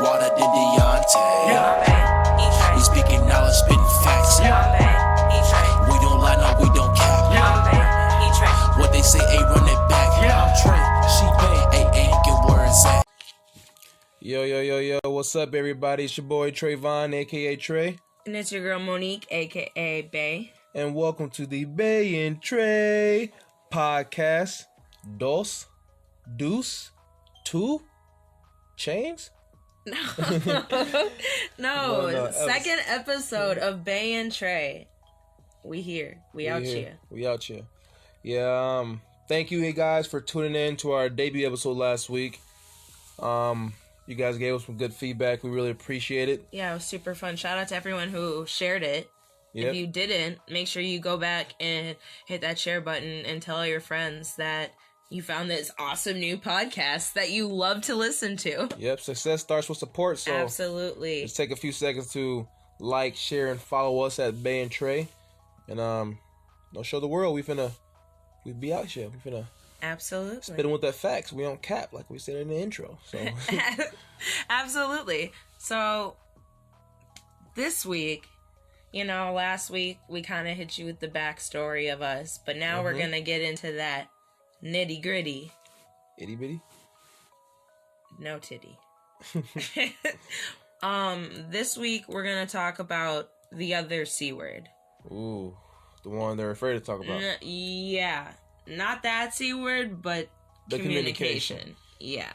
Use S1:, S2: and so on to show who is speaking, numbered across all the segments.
S1: water than Deontay. We speaking knowledge, spitting facts. We don't lie, no, we don't cap. What they say, ain't run it back. I'm Trey, she bang, ain't get words at.
S2: Yo, what's up, everybody? It's your boy Trayvon, aka Trey.
S3: And it's your girl Monique, aka Bay.
S2: And welcome to the Bay and Trey podcast. Dos, deuce, two, chains?
S3: No. Second episode of Bay and Trey. We here. We out here.
S2: Yeah, thank you guys for tuning in to our debut episode last week. You guys gave us some good feedback. We really appreciate it.
S3: Yeah, it was super fun. Shout out to everyone who shared it. Yep. If you didn't, make sure you go back and hit that share button and tell all your friends that you found this awesome new podcast that you love to listen to.
S2: Yep, success starts with support. So
S3: absolutely.
S2: Just take a few seconds to like, share, and follow us at Bay and Trey. And show the world we be out here. We finna
S3: absolutely
S2: spitting with that facts. We don't cap like we said in the intro. So
S3: absolutely. So this week, last week we kind of hit you with the backstory of us, but now we're gonna get into that nitty gritty.
S2: Itty bitty?
S3: No titty. This week we're gonna talk about the other C word.
S2: Ooh, the one they're afraid to talk about.
S3: Yeah, not that C word, but
S2: the communication.
S3: Yeah.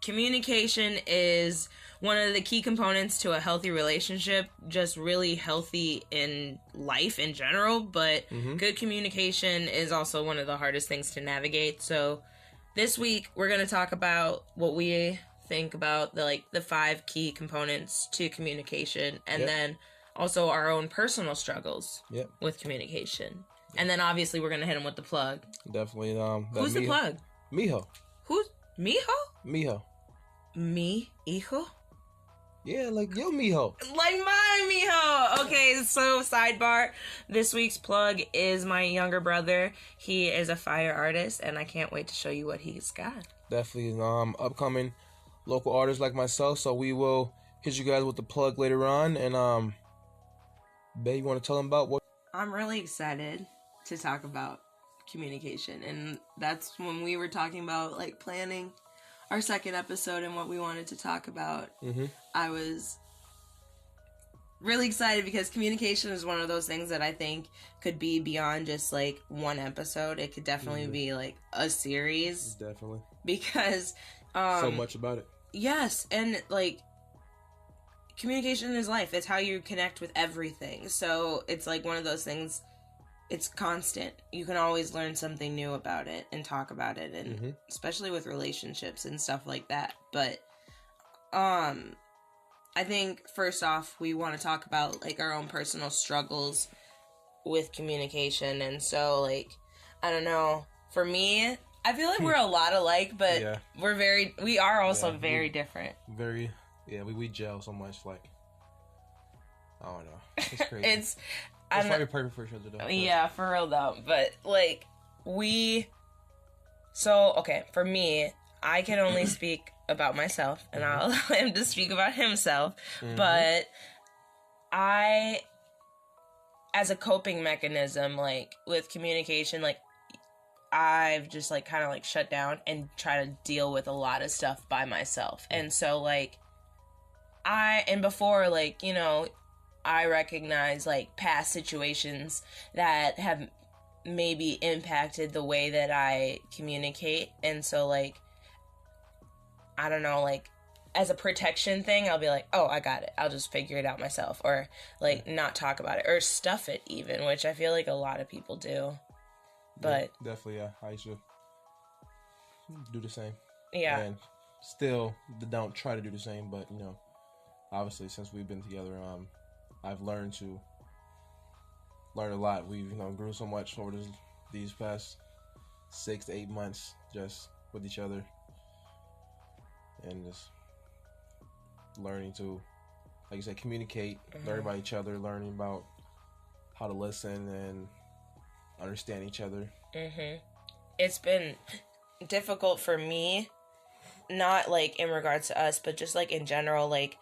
S3: Communication is one of the key components to a healthy relationship, just really healthy in life in general, but good communication is also one of the hardest things to navigate. So this week we're going to talk about what we think about the 5 key components to communication, and then also our own personal struggles with communication. And then obviously we're going to hit them with the plug.
S2: Definitely.
S3: Who's the plug?
S2: Miho.
S3: Who's Miho?
S2: Miho.
S3: Me, hijo?
S2: Yeah, like yo, Miho.
S3: Like my Miho. Okay, so sidebar. This week's plug is my younger brother. He is a fire artist, and I can't wait to show you what he's got.
S2: Definitely, upcoming local artists like myself. So we will hit you guys with the plug later on. And Bae, you want to tell them about what?
S3: I'm really excited to talk about communication, and that's when we were talking about planning our second episode and what we wanted to talk about. I was really excited because communication is one of those things that I think could be beyond just one episode. It could definitely be a series.
S2: Definitely.
S3: Because
S2: so much about it.
S3: Yes, and communication is life. It's how you connect with everything. So it's one of those things. It's constant. You can always learn something new about it and talk about it, and especially with relationships and stuff like that. But I think first off we want to talk about our own personal struggles with communication. And so I don't know, for me, I feel like we're a lot alike, but we are also very different.
S2: Very, we gel so much, I don't know. It's crazy.
S3: It's
S2: probably perfect for each other, though.
S3: Yeah, for real, though. But, for me, I can only speak about myself, and I'll allow him to speak about himself. But I, as a coping mechanism, with communication, I've just, kind of, shut down and try to deal with a lot of stuff by myself. And so, before, I recognize past situations that have maybe impacted the way that I communicate. And so I don't know, as a protection thing, I'll be oh, I got it. I'll just figure it out myself, or not talk about it or stuff it even, which I feel like a lot of people do. But
S2: definitely, I used to do the same.
S3: Yeah.
S2: And still don't try to do the same, but obviously since we've been together, I've learned a lot. We've grew so much over these past 6 to 8 months just with each other, and just learning to, like you said, communicate, learn about each other, learning about how to listen and understand each other.
S3: It's been difficult for me not, like, in regards to us, but just, like, in general, like,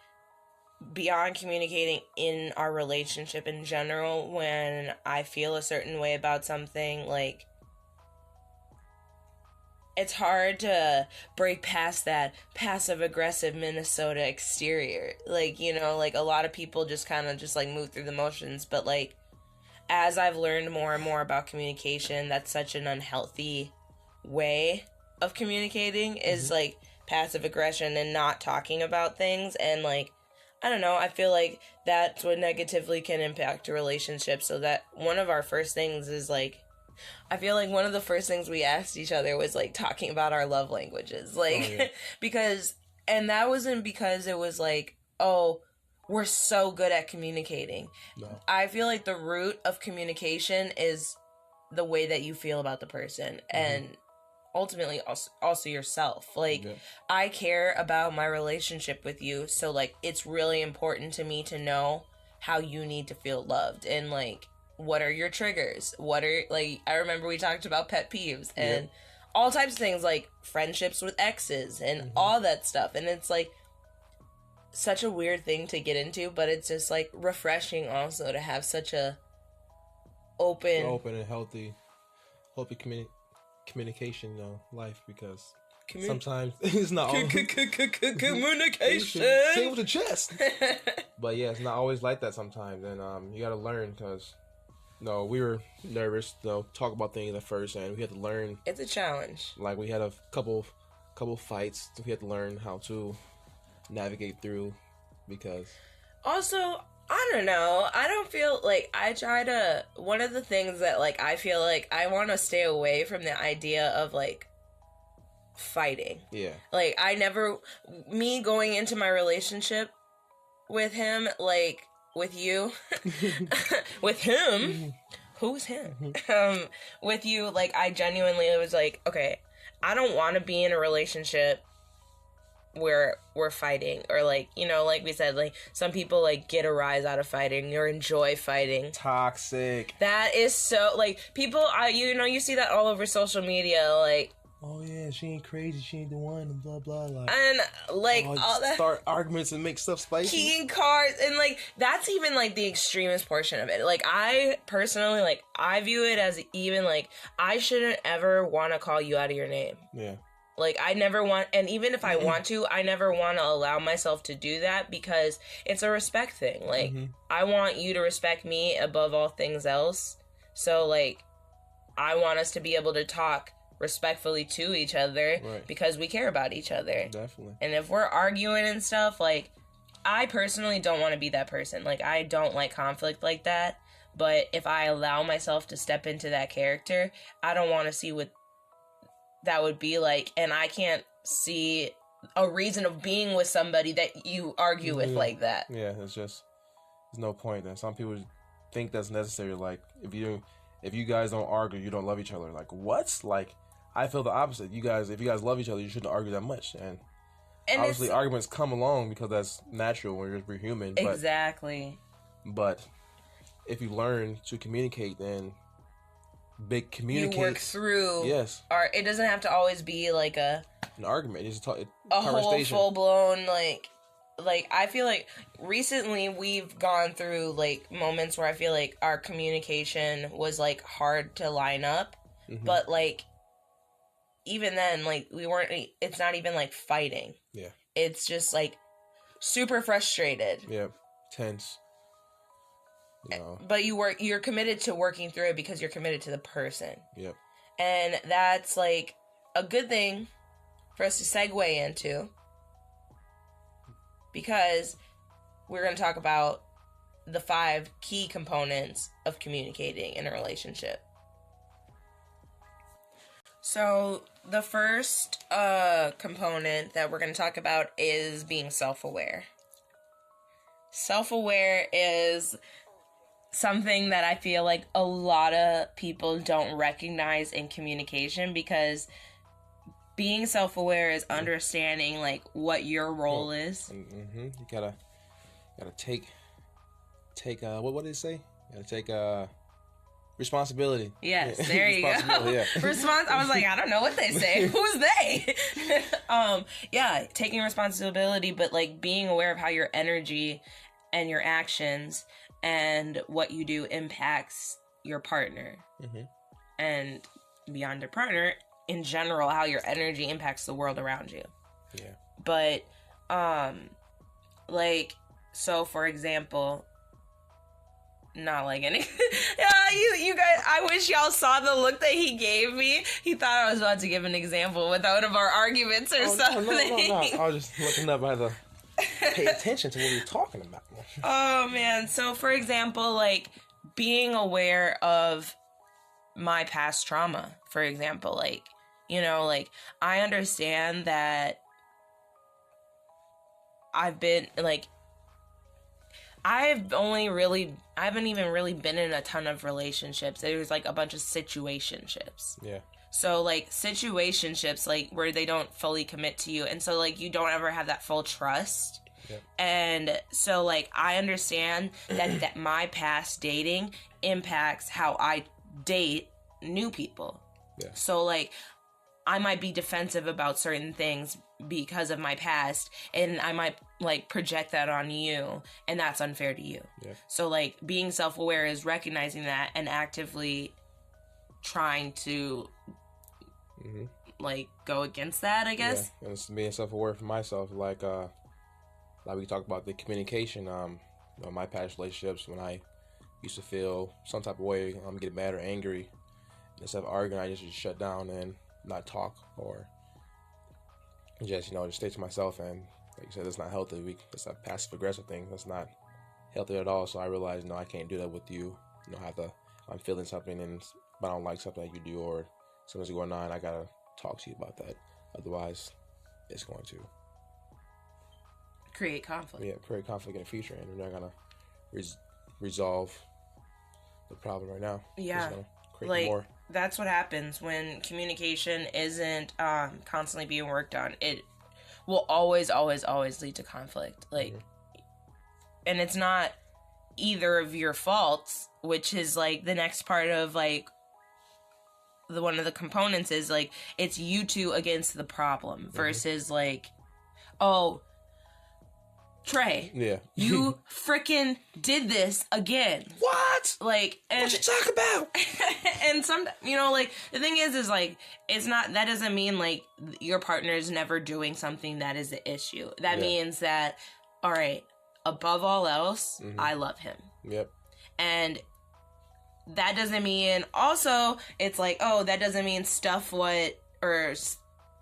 S3: beyond communicating in our relationship in general, when I feel a certain way about something, like, it's hard to break past that passive-aggressive Minnesota exterior. Like, you know, like, a lot of people just kind of just, like, move through the motions. But, like, as I've learned more and more about communication, that's such an unhealthy way of communicating is, like, passive aggression and not talking about things. And, like, I don't know, I feel like that's what negatively can impact a relationship. So that one of our first things is, like, I feel like one of the first things we asked each other was, like, talking about our love languages. Like, because, and that wasn't because it was like, oh, we're so good at communicating. No. I feel like the root of communication is the way that you feel about the person. And ultimately also yourself. Like, I care about my relationship with you. So, like, it's really important to me to know how you need to feel loved. And, like, what are your triggers? What are, like, I remember we talked about pet peeves and all types of things, like friendships with exes and all that stuff. And it's, like, such a weird thing to get into, but it's just, like, refreshing also to have such a open
S2: and healthy communication life, because sometimes it's not always
S3: communication.
S2: Say it with the chest. But yeah, it's not always like that sometimes, and you got to learn, because we were nervous to talk about things at first, and we had to learn.
S3: It's a challenge.
S2: Like, we had a couple fights we had to learn how to navigate through, because
S3: also, I don't know, I don't feel like one of the things that, like, I feel like I want to stay away from the idea of, like, fighting.
S2: Yeah.
S3: Like, me going into my relationship with him, like, with you, with him, who's him? With you, like, I genuinely was like, okay, I don't want to be in a relationship where we're fighting, or, like, you know, like we said, like, some people, like, get a rise out of fighting or enjoy fighting. Toxic. That is so, like, people, you see that all over social media, like,
S2: oh yeah, she ain't crazy, she ain't the one, and blah blah, like,
S3: and, like, all that,
S2: start arguments and make stuff spicy,
S3: keying cards, and, like, that's even, like, the extremist portion of it. Like, I personally, like, I view it as even, like, I shouldn't ever want to call you out of your name.
S2: Yeah.
S3: Like, I never want, and even if I want to, I never want to allow myself to do that, because it's a respect thing. Like, I want you to respect me above all things else. So, like, I want us to be able to talk respectfully to each other, because we care about each other.
S2: Definitely.
S3: And if we're arguing and stuff, like, I personally don't want to be that person. Like, I don't like conflict like that. But if I allow myself to step into that character, I don't want to see what that would be like, and I can't see a reason of being with somebody that you argue with like that.
S2: Yeah, there's no point. And some people think that's necessary. Like, if you guys don't argue, you don't love each other. Like, what? Like, I feel the opposite. If you guys love each other, you shouldn't argue that much. And obviously, arguments come along because that's natural when we're human.
S3: Exactly.
S2: But if you learn to communicate, then
S3: you work through.
S2: Yes.
S3: Or it doesn't have to always be like an
S2: argument. It's a
S3: whole full blown, like, I feel like recently we've gone through, like, moments where I feel like our communication was, like, hard to line up, but, like, even then, like, it's not even, like, fighting.
S2: Yeah.
S3: It's just, like, super frustrated.
S2: Yeah. Tense. No.
S3: But you're committed to working through it because you're committed to the person.
S2: Yep.
S3: And that's, like, a good thing for us to segue into, because we're going to talk about the 5 key components of communicating in a relationship. So the first component that we're going to talk about is being self-aware. Self-aware is something that I feel like a lot of people don't recognize in communication, because being self-aware is understanding, like, what your role is.
S2: You gotta take what did it say? You gotta take Responsibility.
S3: Yes, there you go.
S2: Yeah.
S3: Response. I was like, I don't know what they say. Who's they? Yeah, taking responsibility, but like being aware of how your energy and your actions and what you do impacts your partner, and beyond your partner, in general, how your energy impacts the world around you.
S2: Yeah.
S3: But, like, so for example, not like any. You guys. I wish y'all saw the look that he gave me. He thought I was about to give an example with one of our arguments or something.
S2: No. I was just looking up. I had to pay attention to what we were talking about.
S3: Oh man. So for example, like being aware of my past trauma. For example, like like I understand that I've been like. I haven't even really been in a ton of relationships. There's like a bunch of situationships.
S2: Yeah.
S3: So like situationships, like where they don't fully commit to you. And so like you don't ever have that full trust. Yeah. And so like I understand that my past dating impacts how I date new people. Yeah. So like I might be defensive about certain things because of my past, and I might like project that on you, and that's unfair to you. Yeah. So like being self-aware is recognizing that and actively trying to like go against that, I guess.
S2: Yeah. And it's being self-aware for myself, like we talked about the communication. My past relationships, when I used to feel some type of way, get mad or angry, instead of arguing, I just shut down and not talk, or just just stay to myself. And like you said, that's not healthy. It's a passive aggressive thing. That's not healthy at all. So I realized I can't do that with you. I'm feeling something but I don't like something that you do, or something's going on. I gotta talk to you about that. Otherwise, it's going to
S3: create conflict.
S2: Yeah, create conflict in the future, and we're not gonna resolve the problem right now.
S3: Yeah,
S2: create more.
S3: That's what happens when communication isn't constantly being worked on. It will always lead to conflict. Like, and it's not either of your faults, which is like the next part of like one of the components is like it's you two against the problem versus like, oh, Trey, you freaking did this again.
S2: What?
S3: Like, and
S2: what you talking about?
S3: And some, like the thing is like it's not. That doesn't mean like your partner is never doing something that is the issue. That means that, all right, above all else, I love him.
S2: Yep.
S3: And that doesn't mean also it's like, oh, that doesn't mean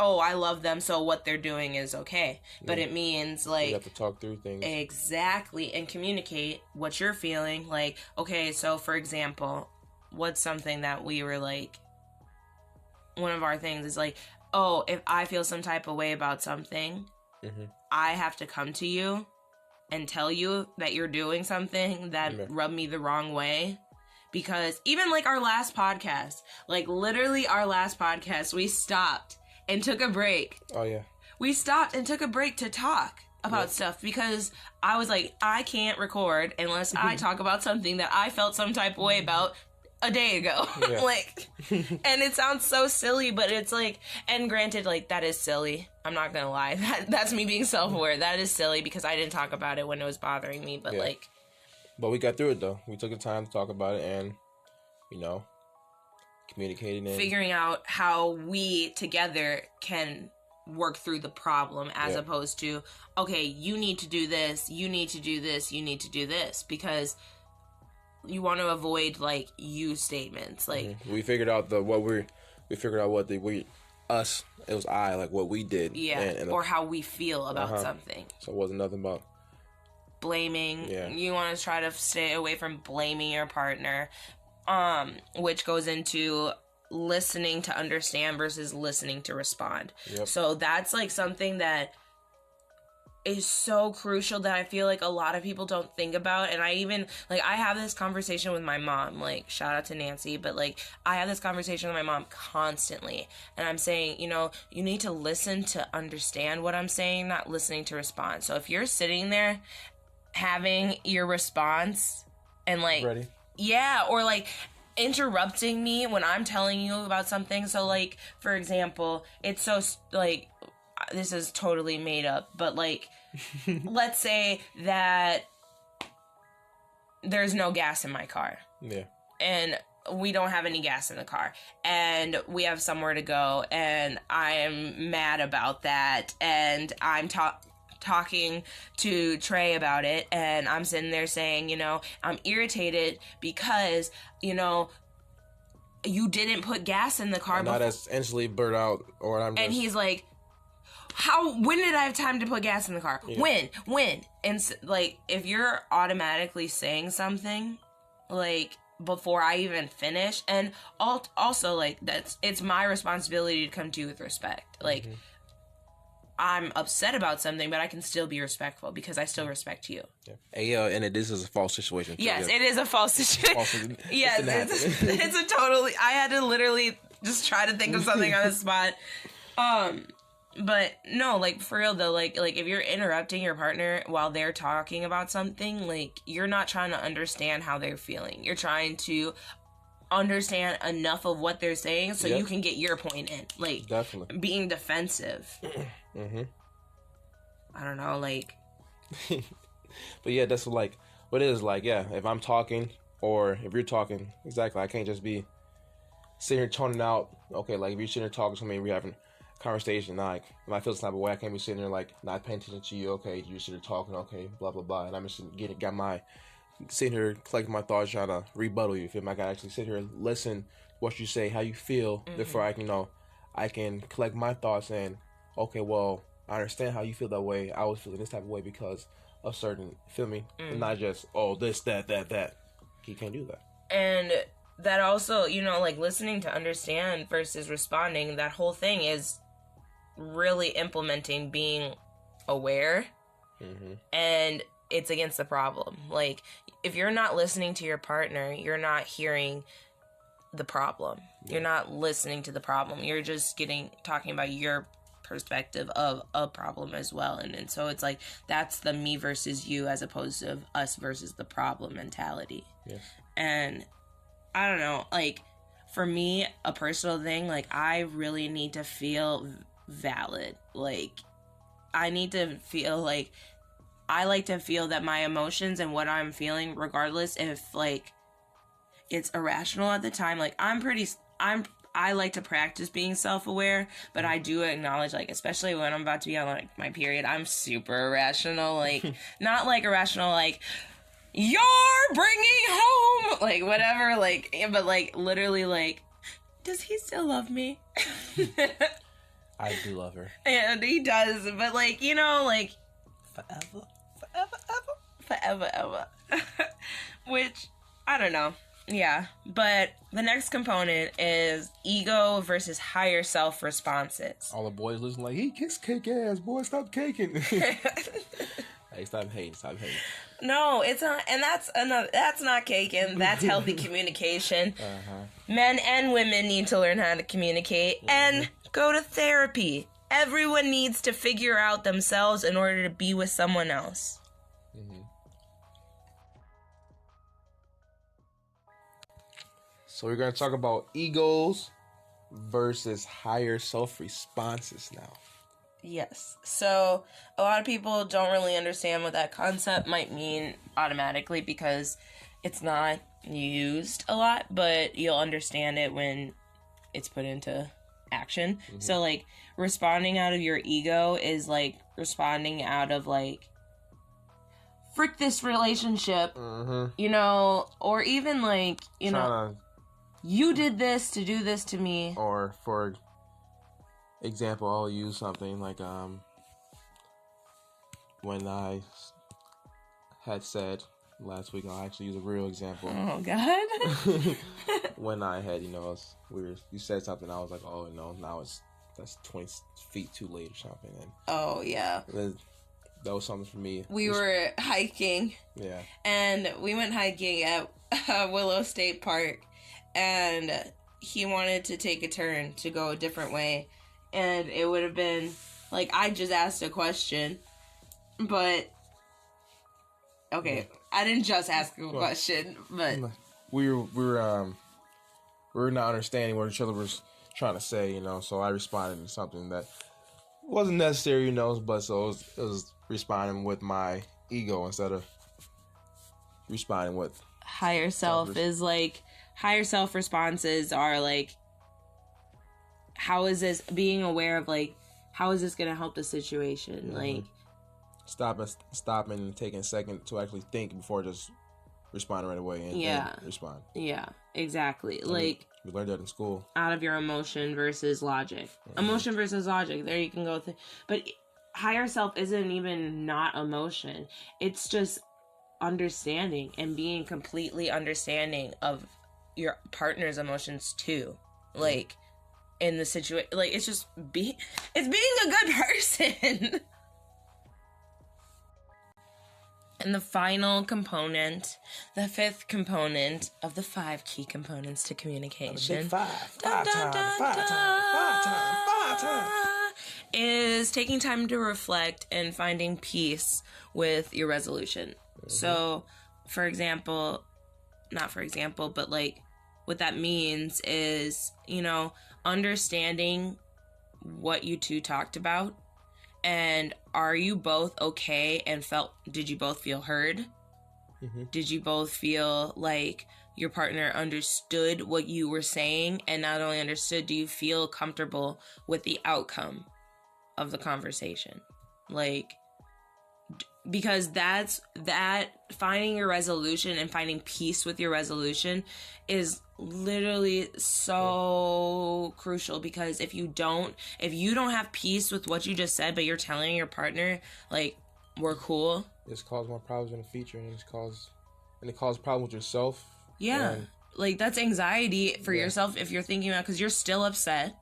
S3: I love them, so what they're doing is okay. But it means, like...
S2: You have to talk through things.
S3: Exactly, and communicate what you're feeling. Like, okay, so, for example, what's something that we were, like... One of our things is, like, oh, if I feel some type of way about something, I have to come to you and tell you that you're doing something that rubbed me the wrong way. Because even, like, our last podcast, like, literally our last podcast, we stopped and took a break.
S2: Oh, yeah.
S3: We stopped and took a break to talk about stuff because I was like, I can't record unless I talk about something that I felt some type of way about a day ago. Yeah. Like, and it sounds so silly, but it's like, and granted, like, that is silly. I'm not gonna lie. That's me being self-aware. That is silly because I didn't talk about it when it was bothering me, but like...
S2: But we got through it, though. We took the time to talk about it and, communicating and
S3: figuring out how we together can work through the problem as opposed to, okay, you need to do this, you need to do this, you need to do this, because you want to avoid like you statements. Like
S2: we figured out it was what we did.
S3: Yeah. And or how we feel about something.
S2: So it wasn't nothing about
S3: blaming. Yeah. You want to try to stay away from blaming your partner. Which goes into listening to understand versus listening to respond. Yep. So that's like something that is so crucial that I feel like a lot of people don't think about. And I even, like, I have this conversation with my mom, like, shout out to Nancy, but like, I have this conversation with my mom constantly. And I'm saying, you need to listen to understand what I'm saying, not listening to respond. So if you're sitting there having your response and like,
S2: ready.
S3: Yeah, or like, interrupting me when I'm telling you about something. So, like, for example, it's so, like, this is totally made up, but, like, let's say that there's no gas in my car.
S2: Yeah.
S3: And we don't have any gas in the car. And we have somewhere to go. And I am mad about that. And I'm talking to Trey about it. And I'm sitting there saying, you know, I'm irritated because, you know, you didn't put gas in the car.
S2: Not as instantly burnt out. Or I'm just...
S3: And he's like, when did I have time to put gas in the car? Yeah. When? And, like, if you're automatically saying something, like, before I even finish, and also, like, it's my responsibility to come to you with respect. Like, I'm upset about something, but I can still be respectful because I still respect you.
S2: Yeah. Hey, and this is a false situation.
S3: Yes, it is a false situation. Yes, it's a totally... I had to literally just try to think of something on the spot. But no, like, for real though, like if you're interrupting your partner while they're talking about something, like, you're not trying to understand how they're feeling. You're trying to understand enough of what they're saying so you can get your point in. Like,
S2: definitely
S3: being defensive. I don't know, like.
S2: But yeah, that's what it is. Like, yeah, if I'm talking or if you're talking, exactly, I can't just be sitting here toning out. Okay, like, if you're sitting here talking to me, we're having conversation, like, when I feel some type of way, I can't be sitting there, like, not paying attention to you. Okay, you're sitting there talking, okay, blah blah blah, and I'm just sitting here collecting my thoughts, trying to rebuttal you. If I gotta actually sit here and listen to what you say, how you feel, before I can, you know, I can collect my thoughts and, okay, well, I understand how you feel that way. I was feeling this type of way because of certain, feel me, and not just, oh, this, that. You can't do that.
S3: And that also, you know, like, listening to understand versus responding, that whole thing is really implementing being aware, and it's against the problem. Like, if you're not listening to your partner, you're not hearing the problem. You're not listening to the problem. You're just talking about your perspective of a problem as well. And so it's like, that's the me versus you as opposed to us versus the problem mentality.
S2: Yes.
S3: And I don't know, like, for me, a personal thing, like, I really need to feel valid. Like, I need to feel like, I like to feel that my emotions and what I'm feeling, regardless if, like, it's irrational at the time, like, I like to practice being self-aware, but I do acknowledge, like, especially when I'm about to be on, like, my period, I'm super irrational, like, not, like, irrational, like, you're bringing home, like, whatever, like, but, like, literally, like, does he still love me?
S2: I do love her.
S3: And he does, but, like, you know, like, forever, ever. Which, I don't know. Yeah, but the next component is ego versus higher self responses.
S2: All the boys listen like, he kicks cake ass, boy, stop caking. Hey, stop hating.
S3: No, it's not, and that's not caking, that's healthy communication. Men and women need to learn how to communicate and go to therapy. Everyone needs to figure out themselves in order to be with someone else.
S2: So we're going to talk about egos versus higher self-responses now.
S3: Yes. So a lot of people don't really understand what that concept might mean automatically because it's not used a lot, but you'll understand it when it's put into action. So, like, responding out of your ego is, like, responding out of, like, frick this relationship, you know, or even, like, you know, you did this to do this to me.
S2: Or, for example, I'll use something like, when I had said last week, I'll actually use a real example.
S3: Oh, God.
S2: When I had, you know, you said something, I was like, oh, no, that's 20 feet too late or something. And
S3: oh, yeah.
S2: That was something for me.
S3: We were hiking.
S2: Yeah. And
S3: we went hiking at Willow State Park. And he wanted to take a turn to go a different way. And it would have been, like, I just asked a question. But, okay, I didn't just ask a question, but...
S2: We were were not understanding what each other was trying to say, you know. So I responded to something that wasn't necessary, you know. But so it was responding with my ego instead of responding with
S3: higher self is like higher self responses are like, how is this, being aware of like, how is this gonna help the situation? Like stopping and taking a second to actually think before just responding right away and respond. Yeah, exactly. And like
S2: we learned that in school.
S3: Out of your emotion versus logic. Emotion versus logic. There you can go. But higher self isn't even not emotion. It's just understanding and being completely understanding of your partner's emotions too. Like in the situation, like it's just being a good person. And the final component, the fifth component of the 5 key components to communication.
S2: Big 5. 5 times.
S3: Is taking time to reflect and finding peace with your resolution. So, but like what that means is, you know, understanding what you two talked about. And are you both okay and did you both feel heard? Did you both feel like your partner understood what you were saying? And not only understood, do you feel comfortable with the outcome of the conversation? Like, because that finding your resolution and finding peace with your resolution is literally so crucial, because if you don't have peace with what you just said, but you're telling your partner like, we're cool,
S2: it's caused more problems in the future, and it causes problems with yourself.
S3: Like that's anxiety for yourself if you're thinking about, because you're still upset.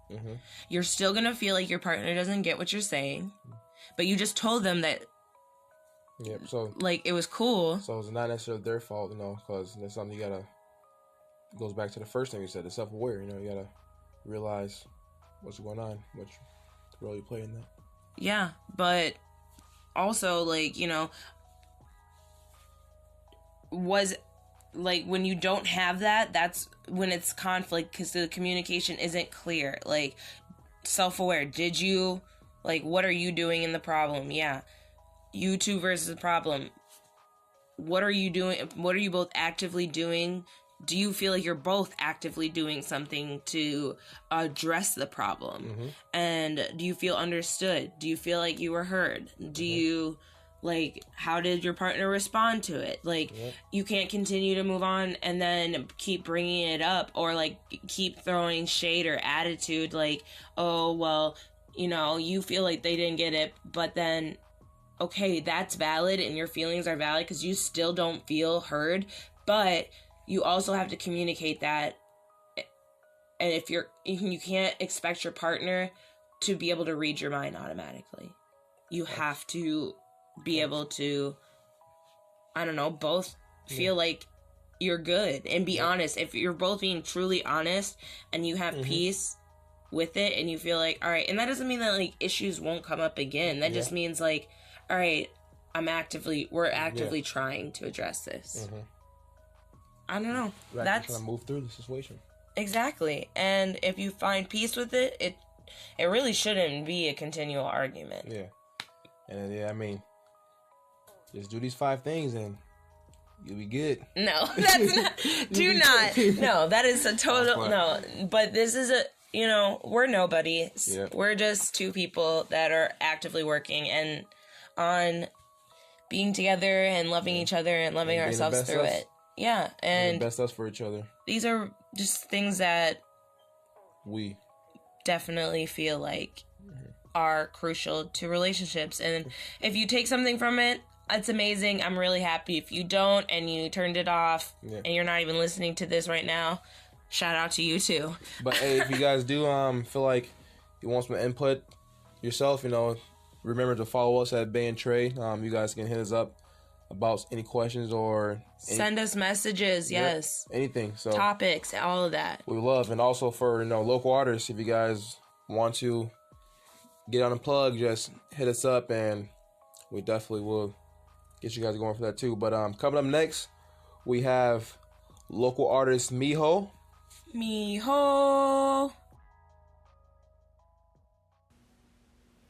S3: You're still gonna feel like your partner doesn't get what you're saying, but you just told them that so like it was cool.
S2: So it's not necessarily their fault, you know, because that's something you gotta. It goes back to the first thing you said, the self-aware. You know, you gotta realize what's going on, what role you play in that.
S3: Yeah, but also, like, you know, was like when you don't have that, that's when it's conflict, because the communication isn't clear. Like, self-aware. Did you, like, what are you doing in the problem? Yeah. You two versus the problem. What are you doing? What are you both actively doing? Do you feel like you're both actively doing something to address the problem? And do you feel understood? Do you feel like you were heard? Do you, like, how did your partner respond to it? Like, you can't continue to move on and then keep bringing it up, or, like, keep throwing shade or attitude, like, oh, well, you know, you feel like they didn't get it, but then, okay, that's valid and your feelings are valid because you still don't feel heard, but you also have to communicate that. And if you can't expect your partner to be able to read your mind automatically. You have to be able to, I don't know, both feel like you're good and be honest. If you're both being truly honest and you have peace with it and you feel like, all right, and that doesn't mean that like issues won't come up again. That just means like, all right, we're actively trying to address this. I don't know.
S2: That's trying to move through the situation.
S3: Exactly. And if you find peace with it, it really shouldn't be a continual argument.
S2: Yeah. And I mean, just do these 5 things and you'll be good.
S3: No, that's not. Do not. No, that is a total no. But this is we're nobodies. Yeah. We're just 2 people that are actively working and on being together and loving each other and loving ourselves through it. Yeah, and
S2: best us for each other.
S3: These are just things that
S2: we
S3: definitely feel like are crucial to relationships. And if you take something from it, it's amazing. I'm really happy. If you don't and you turned it off and you're not even listening to this right now, shout out to you too.
S2: But hey, if you guys do feel like you want some input yourself, remember to follow us at Bay and Trey. You guys can hit us up about any questions or
S3: send us messages. Yes,
S2: anything. So
S3: topics, all of that
S2: we love. And also for local artists, if you guys want to get on a plug, just hit us up and we definitely will get you guys going for that too. But coming up next, we have local artist Miho
S3: Miho.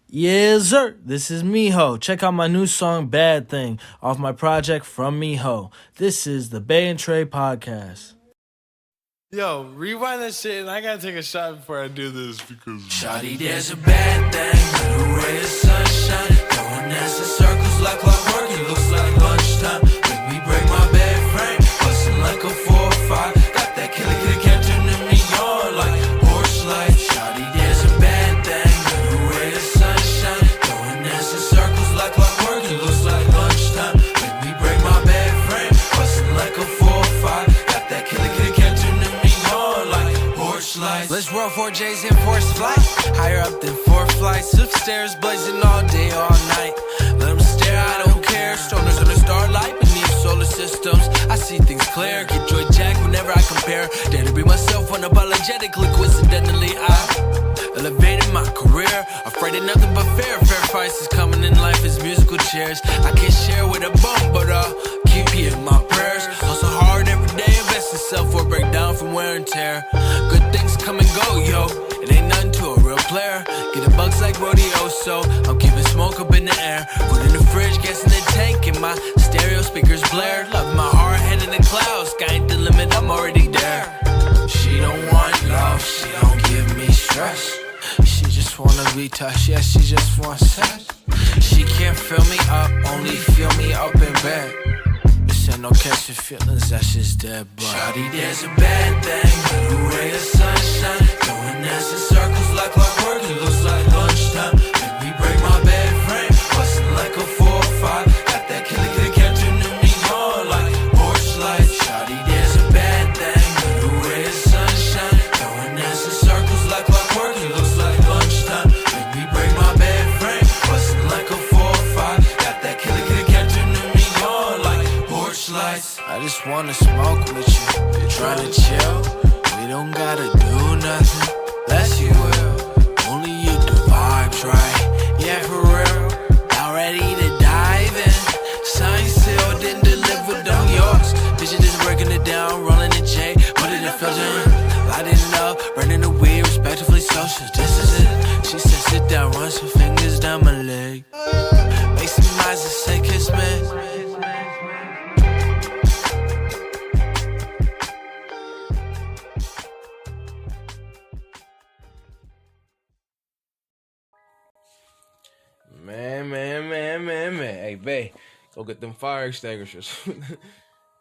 S4: Yeah, sir. This is Miho. Check out my new song, Bad Thing, off my project From Miho. This is the Bay and Trey podcast.
S5: Yo, rewind that shit, and I gotta take a shot before I do this because.
S1: Shawty, there's a bad thing, little ray of sunshine, going as in circles like clockwork. It looks like lunchtime. Make me break my bed frame, bustin' like a 4 or 5. Got that killer can't turn me on like horse light. Shawty, there's a bad thing, little ray of sunshine, going as in circles like clockwork. It looks like lunchtime. Make me break my bed frame, bustin' like a 4 or 5. Got that killer can't turn me on like horse lights.
S5: Let's roll 4 J's in force flight. Higher up than 4 flights. Upstairs blazing all day, all night. Let them stare, I don't care. Stoners on the starlight beneath solar systems. I see things clear. Get joy jack whenever I compare. Dare to be myself unapologetically. Coincidentally, I elevated my career. Afraid of nothing but fair. Fair prices coming in life as musical chairs. I can't share with a bum, but keep hearing my prayers. Hustle hard every day, invest in self or break down from wear and tear. Good things come and go, yo. It ain't nothing to a real player. Getting bugs like rodeo, so I'm keeping smoke up in the air. Food in the fridge, gas in the tank, and my stereo speakers blare. Love my heart, head in the clouds. Sky ain't the limit, I'm already there. She don't want love, she don't give me stress. She just wanna be touched, yeah, she just wants sex. She can't fill me up, only fill me up in bed. This ain't no catching feelings, that's just dead, but
S1: Shawty, there's a bad thing, little ray of sunshine, going as in circles like clockwork. It looks like lunchtime. Make me break my bed frame, bustin' like a 4 or 5. Got that killer can't turn me on like porch lights. Shawty, there's a bad thing, little ray of sunshine, going as in circles like clockwork. It looks like lunchtime. Make me break my bed frame, bustin' like a 4 or 5. Got that killer can't turn me on like porch lights.
S5: I just wanna smoke with you. You're trying to chill. We don't gotta do nothing. Less you will. Only you do vibes right. Yeah, for real. Now ready to dive in. Sign sealed, then delivered on yours. Bitch, just breaking it down, rolling the J, put it in filter, lighting it up, burning the weed, respectively social. This is it. She said, sit down, run some fingers down my leg. Make some eyes and say, kiss me.
S2: Man. Hey, bae, go get them fire extinguishers.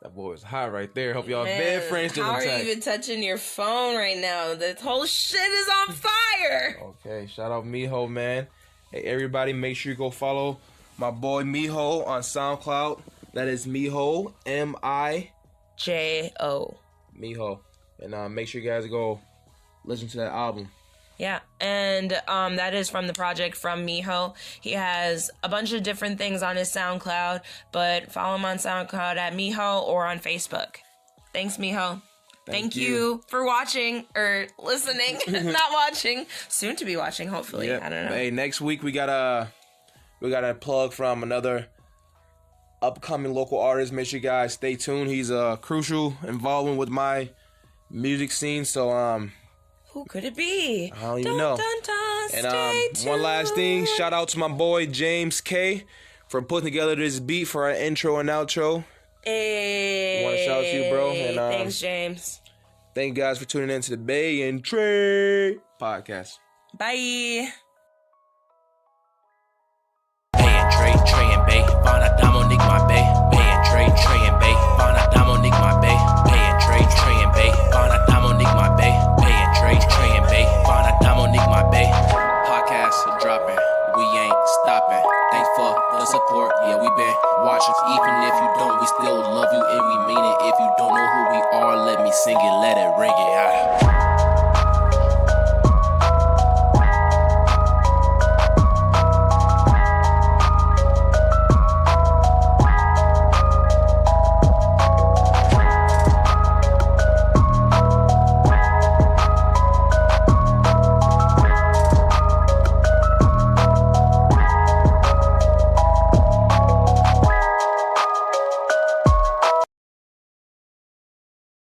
S2: That boy is hot right there. Hope y'all bed friends
S3: How are
S2: intact.
S3: you even touching your phone right now? The whole shit is on fire.
S2: Okay, shout out Miho, man. Hey, everybody, make sure you go follow my boy Miho on SoundCloud. That is Miho,
S3: MIJO.
S2: Miho. And make sure you guys go listen to that album.
S3: Yeah, and that is from the project From Miho. He has a bunch of different things on his SoundCloud, but follow him on SoundCloud at Miho or on Facebook. Thanks, Miho. Thank you for watching or listening, not watching. Soon to be watching, hopefully.
S2: Yep.
S3: I don't know.
S2: Hey, next week we got a plug from another upcoming local artist. Make sure you guys stay tuned. He's a crucial involvement with my music scene. So
S3: Who could it be?
S2: I don't even know. And one last thing, shout out to my boy James K for putting together this beat for our intro and outro.
S3: Hey,
S2: Want to shout out to you, bro. And
S3: thanks, James.
S2: thank you guys for tuning in to the Bay and Trey podcast.
S3: Bye.
S1: Bay and Trey and Bay, Vana Dominique my Bay. Bay and Trey and Bay, Vana Dominique my Bay. Bay and Trey and Bay, Vana Dominique my Bay. Bay and Trey and Bay, Vana Dominique my Bay. Podcast dropping, we ain't stopping. Thanks for the support, yeah, we been watching. Even if you don't, we still love you and we mean it. If you don't know who we are, let me sing it, let it ring it out.